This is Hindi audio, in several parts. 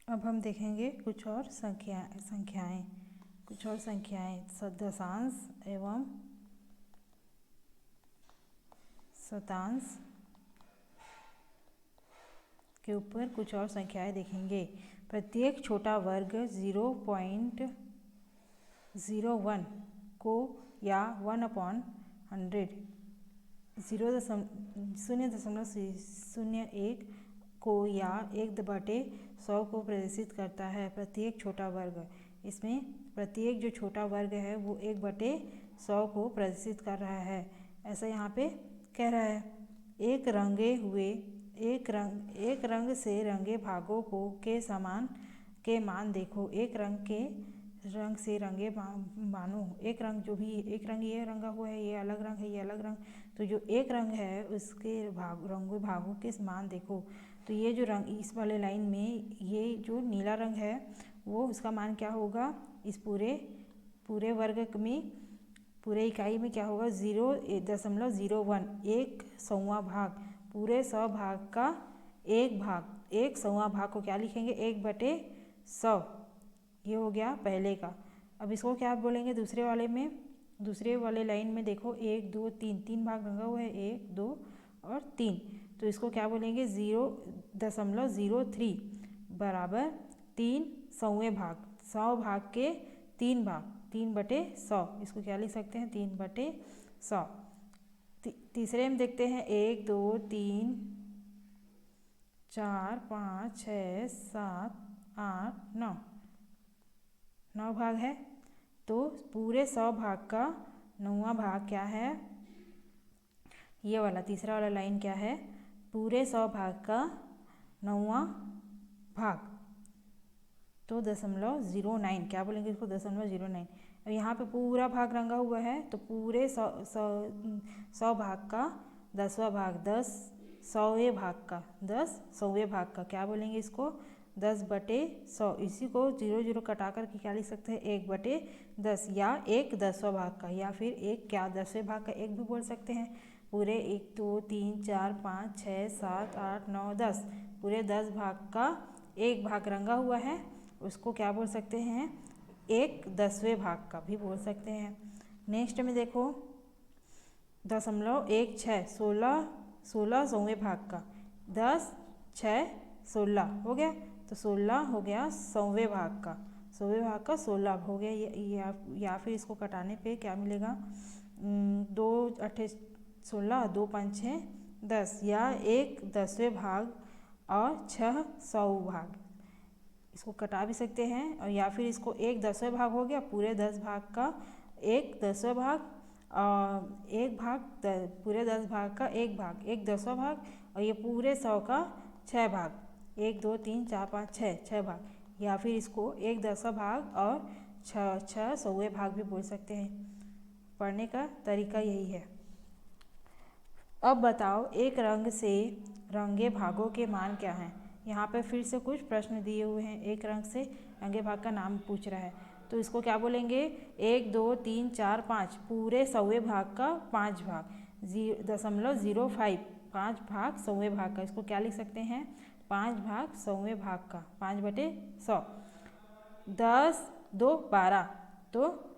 अब हम देखेंगे कुछ और संख्याएं दशांश एवं शतांश के ऊपर कुछ और संख्याएं देखेंगे। प्रत्येक छोटा वर्ग 0.01 को या 1/100 0.001 को या 1/100 को प्रदर्शित करता है। प्रत्येक छोटा वर्ग, इसमें प्रत्येक जो छोटा वर्ग है वो 1/100 को प्रदर्शित कर रहा है, ऐसा यहाँ पे कह रहा है। एक रंग से रंगे भागों के समान के मान देखो। एक रंग से रंगे मानो, एक रंग जो भी एक रंग ये रंगा हुआ है, ये अलग रंग है, ये अलग रंग, तो जो एक रंग है उसके भागों के मान देखो। तो ये जो रंग इस वाले लाइन में ये जो नीला रंग है वो उसका मान क्या होगा, इस पूरे वर्ग में पूरे इकाई में क्या होगा, 0.01, 1/100 भाग। पूरे 100 भाग का एक भाग, 1/100 भाग को क्या लिखेंगे, 1/100। ये हो गया पहले का। अब इसको क्या बोलेंगे दूसरे वाले लाइन में देखो, 1 2 3 3 भाग रंगा हुआ है, 1 2 और 3, तो इसको क्या बोलेंगे, 0.03 बराबर 3/100 भाग। 100 भाग के 3 भाग, 3/100, इसको क्या लिख सकते हैं, 3/100। तीसरे में देखते हैं 1 2 3 4 5 6 7 8 9 9 भाग है। तो पूरे 100 भाग का 9वां भाग क्या है, ये वाला तीसरा वाला लाइन क्या है, पूरे 100 भाग का 9वां भाग, तो 0.09, क्या बोलेंगे इसको, 0.09। अब यहाँ पे पूरा भाग रंगा हुआ है, तो पूरे 100 भाग का 10वां भाग, 100वें भाग का क्या बोलेंगे इसको, 10/100। इसी को 0 0 कटा करके क्या लिख सकते हैं, 1/10 या 1/10वां भाग का, या फिर 10वें भाग का 1 भी बोल सकते हैं। पूरे 1 2 3 4 5 6 7 8 9 10, पूरे 10 भाग का एक भाग रंगा हुआ है, उसको क्या बोल सकते हैं, 1/10वें भाग का भी बोल सकते हैं। नेक्स्ट में देखो 0.16 16वें भाग का, 10 6 16 हो गया, तो 16 हो गया 100वें भाग का, 100वें भाग का 16 हो गया। या फिर इसको कटाने पे क्या मिलेगा, 2 8 16 2 5 6 10, या 1/10वें भाग और 6 100 भाग, इसको कटा भी सकते हैं। और या फिर इसको 1/10वां भाग हो गया, पूरे 10 भाग का 1/10वां भाग, एक भाग पूरे 10 भाग का एक भाग 1/10वां भाग, और ये पूरे 100 का 6 भाग, 1 2 3 4 5 6 भाग, या फिर इसको 1/10वां भाग और 6 100वें भाग भी बोल सकते हैं। पढ़ने का तरीका यही है। अब बताओ एक रंग से रंगे भागों के मान क्या हैं। यहाँ पे फिर से कुछ प्रश्न दिए हुए हैं, एक रंग से रंगे भाग का नाम पूछ रहा है, तो इसको क्या बोलेंगे, 1 2 3 4 5, पूरे 100वें भाग का 5 भाग, 0.05, 5 भाग 100वें भाग का, इसको क्या लिख सकते हैं, 5 भाग 100वें भाग का, 5/100। 10 2 12, तो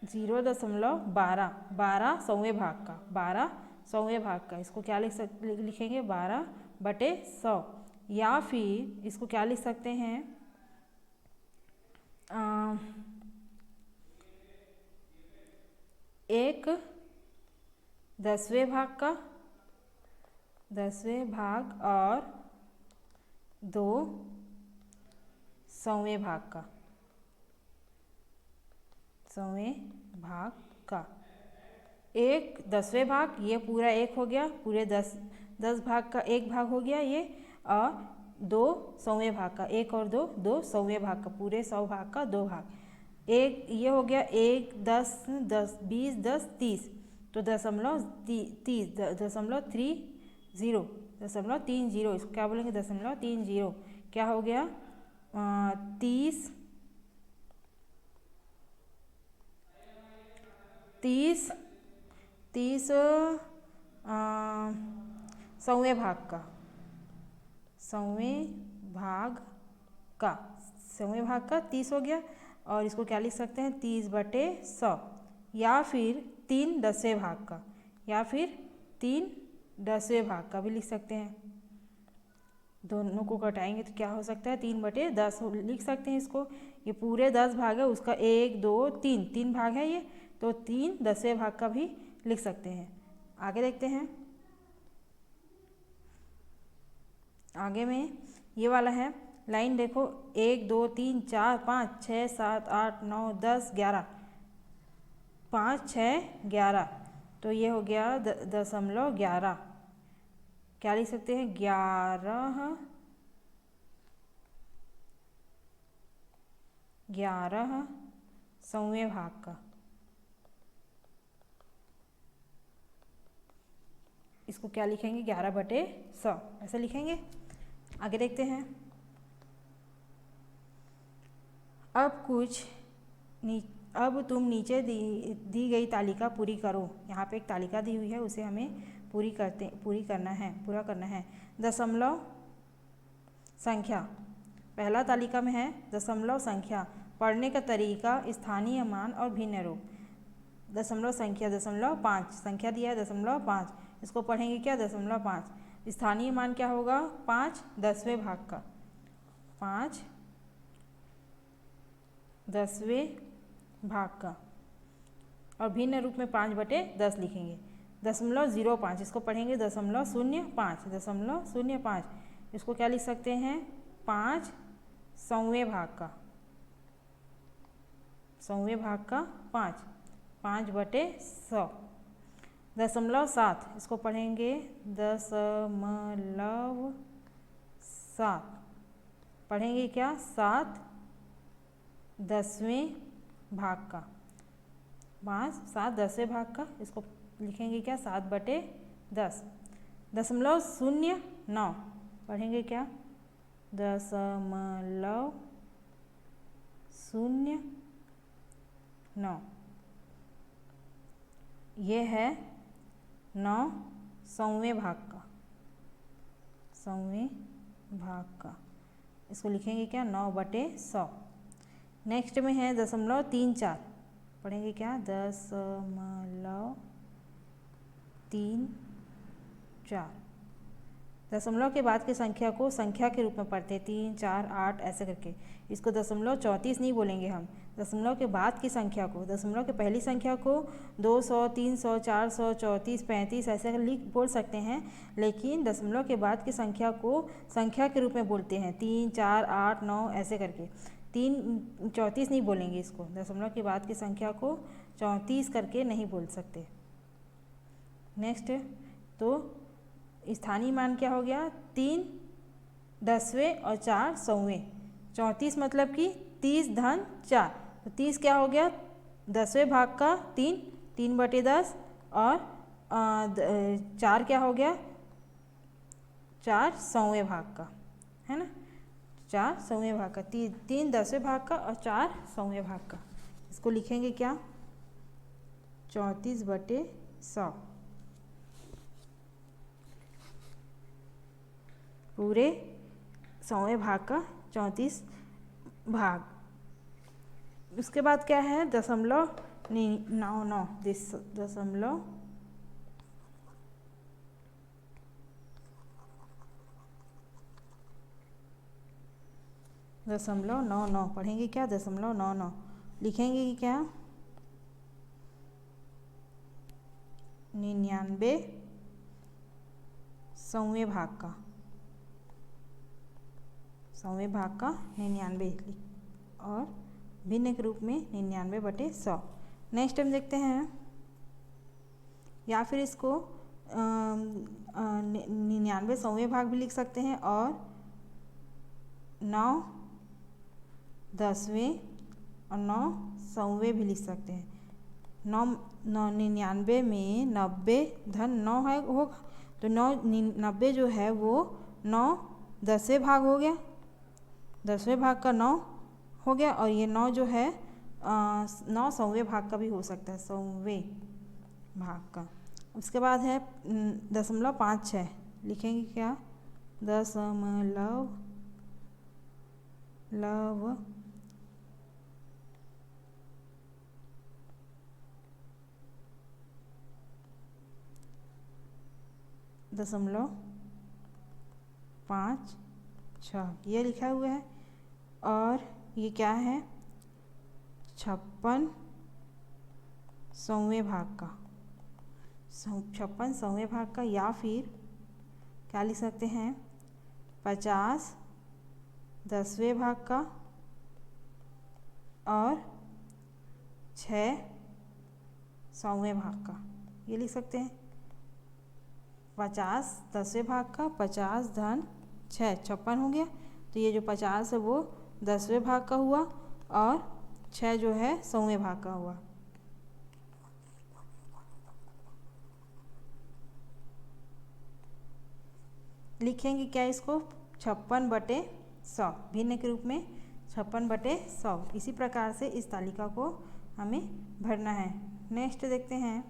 0.12, 12 100वें भाग का, 12 100वें भाग का, इसको क्या लिखेंगे, 12/100। या फिर इसको क्या लिख सकते हैं, 1/10वें भाग का, 10वें भाग और 2 100वें भाग का, 100वें भाग का, 1/10वें भाग, ये पूरा 1 हो गया, पूरे 10 भाग का एक भाग हो गया ये, और 2 100वें भाग का, 1 और 2 2 100वें भाग का, पूरे 100 भाग का 2 भाग, एक ये हो गया, 1 10 10 20 10 30, तो 0.30, इसको क्या बोलेंगे, 0.30, क्या हो गया, 30 100वें भाग का, 100वें भाग का, 100वें भाग का 30 हो गया। और इसको क्या लिख सकते हैं, 30/100, या फिर 3/10वें भाग का, या फिर 3/10वें भाग का भी लिख सकते हैं। दोनों को घटाएंगे तो क्या हो सकता है, 3/10 लिख सकते हैं इसको। ये पूरे 10 भाग है, उसका 1 2 3 3 भाग है ये, तो 3/10वें भाग का भी लिख सकते हैं। आगे देखते हैं। आगे में ये वाला है, लाइन देखो, 1 2 3 4 5 6 7 8 9 10 11, 5 6 11, तो ये हो गया 0.11। क्या लिख सकते हैं, 11/100वें भाग का। इसको क्या लिखेंगे, 11/100 ऐसे लिखेंगे। आगे देखते हैं। अब तुम नीचे दी गई तालिका पूरी करो। यहाँ पे एक तालिका दी हुई है, उसे हमें पूरा करना है। दशमलव संख्या, पहला तालिका में है दशमलव संख्या। पढ़ने का तरीका, स्थानीय मान और भिन्न रूप। दशमलव संख्या 0.5, संख्या दिया है 0.5, इसको पढ़ेंगे क्या, 0.5। स्थानीय मान क्या होगा, 5/10वें भाग का, 5/10वें भाग का। और भिन्न रूप में 5/10 लिखेंगे। 0.05, इसको पढ़ेंगे 0.05, इसको क्या लिख सकते हैं, 5/100वें भाग का, 100वें भाग का 5/100। 0.7, इसको पढ़ेंगे 0.7, पढ़ेंगे क्या, 7/10वें भाग का, 7/10वें भाग का, इसको लिखेंगे क्या, 7/10। 0.09, पढ़ेंगे क्या, 0.09, ये है 9/100वें भाग का, 100वें भाग का, इसको लिखेंगे क्या, 9/100। नेक्स्ट में है 0.34, पढ़ेंगे क्या, 0.34। दशमलव के बाद की संख्या को संख्या के रूप में पढ़ते हैं, 3 4 8 ऐसे करके। इसको 0.34 नहीं बोलेंगे हम, दशमलव के बाद की संख्या को, दशमलव के पहली संख्या को 200 300 400 34 35 ऐसे बोल सकते हैं, लेकिन दशमलव के बाद की संख्या को संख्या के रूप में बोलते हैं, 3 4 8 9 ऐसे करके। 34 नहीं बोलेंगे इसको, दशमलव के बाद की संख्या को 34 करके नहीं बोल सकते। नेक्स्ट, तो स्थानीय मान क्या हो गया, 3/10वें और 4/100वें। 34 मतलब कि 30-4, तो 30 क्या हो गया, 10वें भाग का 3/10, और 4 क्या हो गया, 4/100वें भाग का, है ना, 4/100वें भाग का, 3 10वें भाग का और 4/100वें भाग का। इसको लिखेंगे क्या, 34/100, पूरे 100वें भाग का 34 भाग। उसके बाद क्या है, 0.99, 0.99, पढ़ेंगे क्या, 0.99, लिखेंगे कि क्या, 99 100वें भाग का, 100वें भाग का 99, और भिन्न के रूप में 99/100। नेक्स्ट हम देखते हैं, या फिर इसको 99 100वें भाग भी लिख सकते हैं, और 9/10वें और 9/100वें भी लिख सकते हैं। 99 में 90 धन 9 है होगा, तो 90 जो है वो 9/10वें भाग हो गया, 10वें भाग का 9 हो गया, और ये 9 जो है 9 100वें भाग का भी हो सकता है, 100वें भाग का। उसके बाद है 0.56, लिखेंगे क्या, 0.56, दशमलव 56 ये लिखा हुआ है। और ये क्या है, 56 सौवें भाग का, 56 सौवें भाग का, या फिर क्या लिख सकते हैं, 50 10वें भाग का और 6 100वें भाग का, ये लिख सकते हैं। 50 10वें भाग का, 50 धन 6 56 हो गया। तो ये जो 50 है वो 10वें भाग का हुआ और 6 जो है 100वें भाग का हुआ। लिखेंगे क्या इसको, 56/100 भिन्न के रूप में 56/100। इसी प्रकार से इस तालिका को हमें भरना है। नेक्स्ट देखते हैं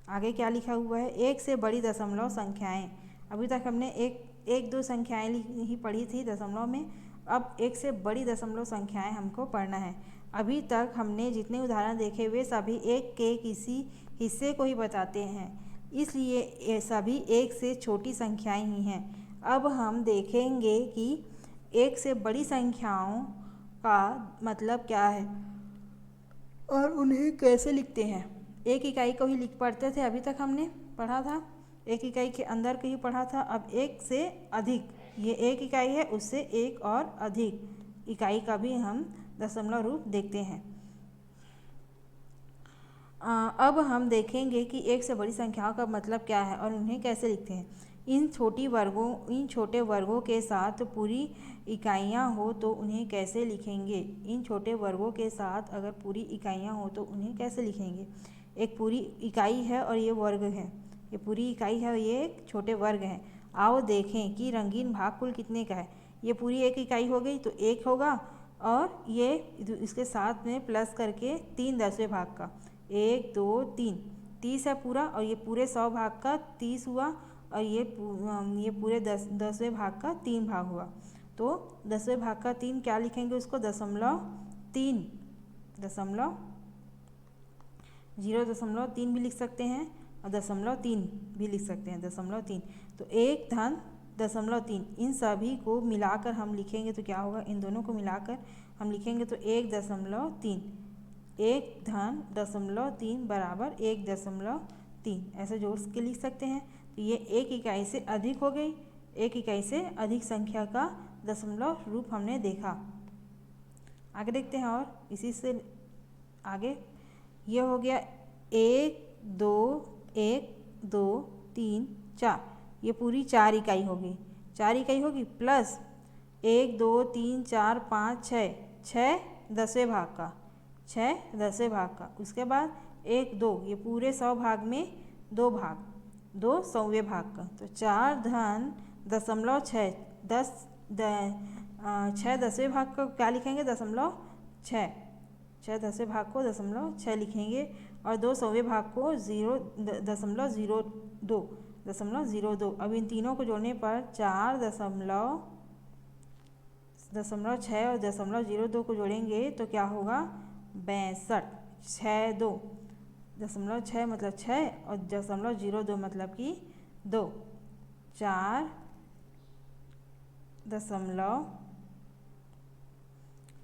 आगे क्या लिखा हुआ है। एक से बड़ी दशमलव संख्याएं। अभी तक हमने एक दो संख्याएं ही पढ़ी थी दशमलव में। अब एक से बड़ी दशमलव संख्याएं हमको पढ़ना है। अभी तक हमने जितने उदाहरण देखे वे सभी एक के किसी हिस्से को ही बताते हैं, इसलिए ये सभी एक से छोटी संख्याएं ही हैं। अब हम देखेंगे कि एक से बड़ी संख्याओं का मतलब क्या है और उन्हें कैसे लिखते हैं। एक इकाई को ही लिख पढ़ते थे, अभी तक हमने पढ़ा था, एक इकाई के अंदर को ही पढ़ा था। अब एक से अधिक, ये एक इकाई है, उससे एक और अधिक इकाई का भी हम दशमलव रूप देखते हैं। अब हम देखेंगे कि एक से बड़ी संख्याओं का मतलब क्या है और उन्हें कैसे लिखते हैं। इन छोटे वर्गों के साथ पूरी इकाइयाँ हो तो उन्हें कैसे लिखेंगे। इन छोटे वर्गों के साथ अगर पूरी इकाइयाँ हो तो उन्हें कैसे लिखेंगे। एक पूरी इकाई है और ये वर्ग है, ये पूरी इकाई है और ये एक छोटे वर्ग हैं। आओ देखें कि रंगीन भाग कुल कितने का है। ये पूरी एक इकाई हो गई तो एक होगा और ये इसके साथ में प्लस करके 3 10वें भाग का, 1 2 3 30 है पूरा, और ये पूरे 100 भाग का 30 हुआ और ये पूरे 10वें भाग का 3 भाग हुआ। तो 10वें भाग का 3 क्या लिखेंगे उसको, 0.3 0.3 भी लिख सकते हैं और 0.3 भी लिख सकते हैं, 0.3। तो 1 धन 0.3 इन सभी को मिलाकर हम लिखेंगे तो क्या होगा, इन दोनों को मिलाकर हम लिखेंगे तो 1.3, 1 धन 0.3 बराबर 1.3 ऐसे जोड़ के लिख सकते हैं। तो ये एक इकाई से अधिक हो गई, एक इकाई से अधिक संख्या का दशमलव रूप हमने देखा। आगे देखते हैं और इसी से आगे ये हो गया 1 2 1 2 3 4, ये पूरी 4 इकाई होगी, 4 इकाई होगी प्लस 1 2 3 4 5 6 10वें भाग का, 6 10वें भाग का। उसके बाद 1 2, ये पूरे 100 भाग में 2 भाग, 2 100वें भाग का। तो 4 धन 0.6 6 10वें भाग को क्या लिखेंगे, 0.6, 6 10वें भाग को 0.6 लिखेंगे और 2 100वें भाग को 0.02। अब इन तीनों को जोड़ने पर 4.6 और 0.02 को जोड़ेंगे तो क्या होगा, 62। 6 2 0.6 मतलब 6 और 0.02 मतलब कि 2, 4 दशमलव,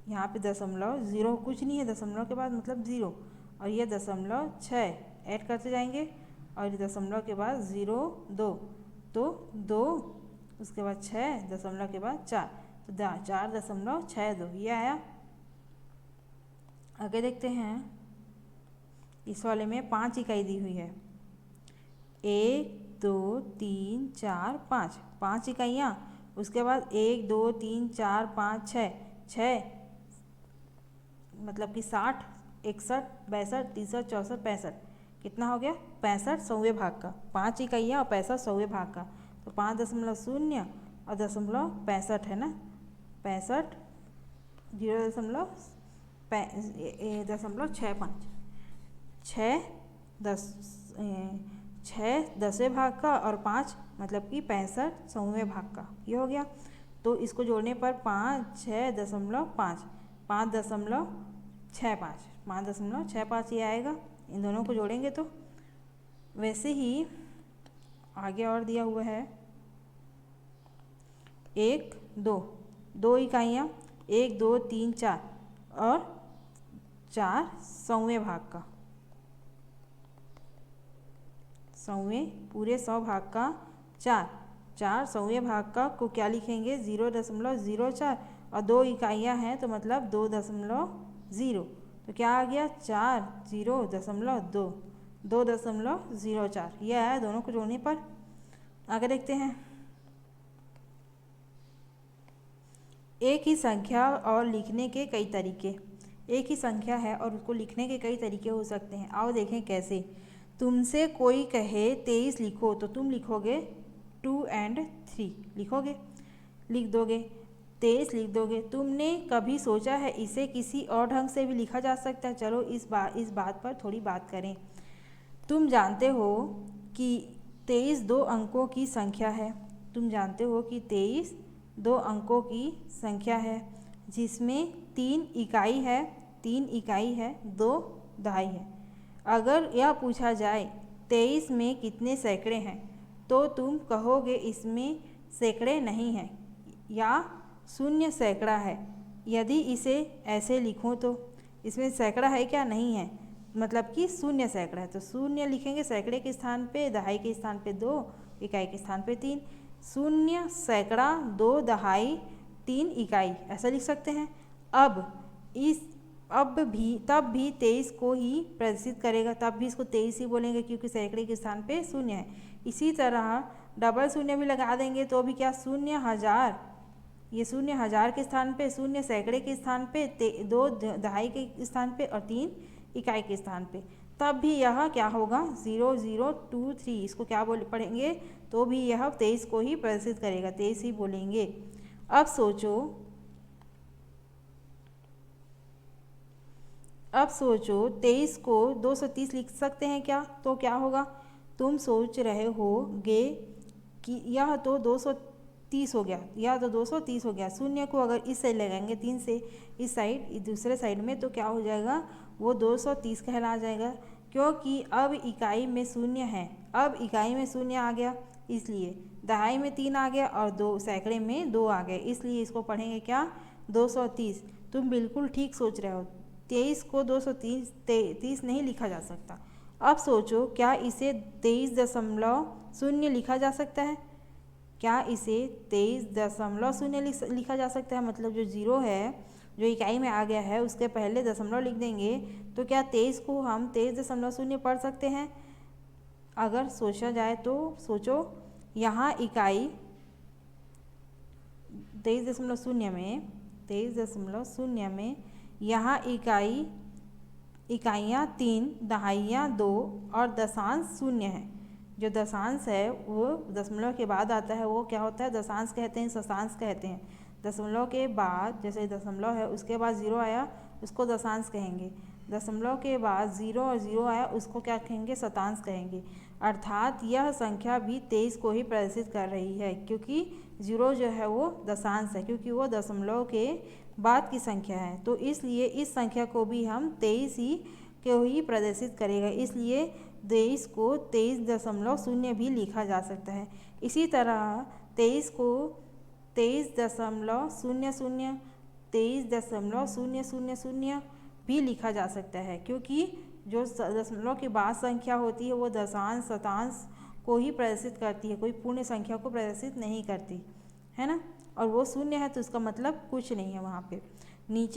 यहाँ पे दशमलव, जीरो कुछ नहीं है, दशमलव के बाद मतलब 0, और ये 0.6 ऐड करते जाएंगे और दशमलव के बाद 0 2, तो 2 उसके बाद 6 दशमलव के बाद 4, तो 4.62 ये आया। आगे देखते हैं, इस वाले में 5 इकाई दी हुई है, 1 2 3 4 5, 5 इकाइयाँ। उसके बाद 1 2 3 4 5 6 मतलब कि 60 61 62 63 64 65, कितना हो गया, 65 100वें भाग का, 5 इकाइयाँ और 65 100वें भाग का। तो 5.0 और 0.65 है ना, 65 0.65 6 10 6 10वें भाग का और 5 मतलब कि 65 100वें भाग का, ये हो गया। तो इसको जोड़ने पर 5.65 5.65 ये आएगा, इन दोनों को जोड़ेंगे तो। वैसे ही आगे और दिया हुआ है 1 2 2 इकाइयाँ, 1 2 3 4 और 4 100वें भाग का, 100वें पूरे 100 भाग का 4 100वें भाग का को क्या लिखेंगे 0.04 और 2 इकाइयाँ हैं तो मतलब 2.0, तो क्या आ गया 4 0.2 2.04, यह आया दोनों को जोड़ने पर। आगे देखते हैं, एक ही संख्या और लिखने के कई तरीके। एक ही संख्या है और उसको लिखने के कई तरीके हो सकते हैं, आओ देखें कैसे। तुमसे कोई कहे 23 लिखो तो तुम लिखोगे 2 और 3 लिखोगे, लिख दोगे, 23 लिख दोगे। तुमने कभी सोचा है इसे किसी और ढंग से भी लिखा जा सकता है? चलो इस बात पर थोड़ी बात करें। तुम जानते हो कि 23 2 अंकों की संख्या है। तुम जानते हो कि 23 2 अंकों की संख्या है, जिसमें 3 इकाई है 2 दहाई है। अगर यह पूछा जाए 23 में कितने सैकड़े हैं तो तुम कहोगे इसमें सैकड़े नहीं हैं या 0 सैकड़ा है। यदि इसे ऐसे लिखूं तो इसमें सैकड़ा है क्या? नहीं है, मतलब कि 0 सैकड़ा है, तो 0 लिखेंगे सैकड़े के स्थान पे, दहाई के स्थान पे 2, इकाई के स्थान पे 3। 0 सैकड़ा 2 दहाई 3 इकाई, ऐसा लिख सकते हैं। तब भी 23 को ही प्रदर्शित करेगा, तब भी इसको 23 ही बोलेंगे क्योंकि सैकड़े के स्थान पे 0 है। इसी तरह डबल 0 भी लगा देंगे तो भी क्या 0 1000, ये 0 1000 के स्थान पे, 0 सैकड़े के स्थान पे, 2 दहाई के स्थान पे और 3 इकाई के स्थान पे, तब भी यह क्या होगा 0023, इसको क्या पढ़ेंगे तो भी यह 23 को ही प्रदर्शित करेगा, 23 ही बोलेंगे। अब सोचो 23 को 230 लिख सकते हैं क्या? तो क्या होगा? तुम सोच रहे होगे कि यह तो 230 हो गया, यह तो 230 हो गया। 0 को अगर इस साइड लगाएंगे 3 से इस साइड, दूसरे साइड में, तो क्या हो जाएगा वो 230 कहला जाएगा, क्योंकि अब इकाई में 0 है, अब इकाई में 0 आ गया, इसलिए दहाई में 3 आ गया और 2 सैकड़े में 2 आ गए, इसलिए इसको पढ़ेंगे क्या 230। तुम बिल्कुल ठीक सोच रहे हो, 23 को 230 नहीं लिखा जा सकता। अब सोचो क्या इसे 23.0 लिखा जा सकता है? क्या इसे 23.0 लिखा जा सकता है? मतलब जो 0 है, जो इकाई में आ गया है, उसके पहले दशमलव लिख देंगे तो क्या 23 को हम 23.0 पढ़ सकते हैं? अगर सोचा जाए तो सोचो, यहाँ इकाई 23.0 में यहाँ इकाइयाँ 3, दहाइयाँ 2 और दशांश 0 है। जो दशांश है वो दशमलव के बाद आता है, वो क्या होता है दशांश कहते हैं, शतांश कहते हैं। दशमलव के बाद, जैसे दशमलव है उसके बाद 0 आया उसको दशांश कहेंगे, दशमलव के बाद 0 और 0 आया उसको क्या कहेंगे शतांश कहेंगे। अर्थात यह संख्या भी 23 को ही प्रदर्शित कर रही है, क्योंकि 0 जो है वो दशांश है, क्योंकि वो दशमलव के बाद की संख्या है, तो इसलिए इस संख्या को भी हम 23 को ही प्रदर्शित करेगा, इसलिए 23 को 23.0 भी लिखा जा सकता है। इसी तरह 23 को 23.00 भी लिखा जा सकता है, क्योंकि जो दशमलव के बाद संख्या होती है वो दशांश शतांश को ही प्रदर्शित करती है, कोई पूर्ण संख्या को प्रदर्शित नहीं करती है ना, और वो 0 है तो इसका मतलब कुछ नहीं है वहाँ पे। नीचे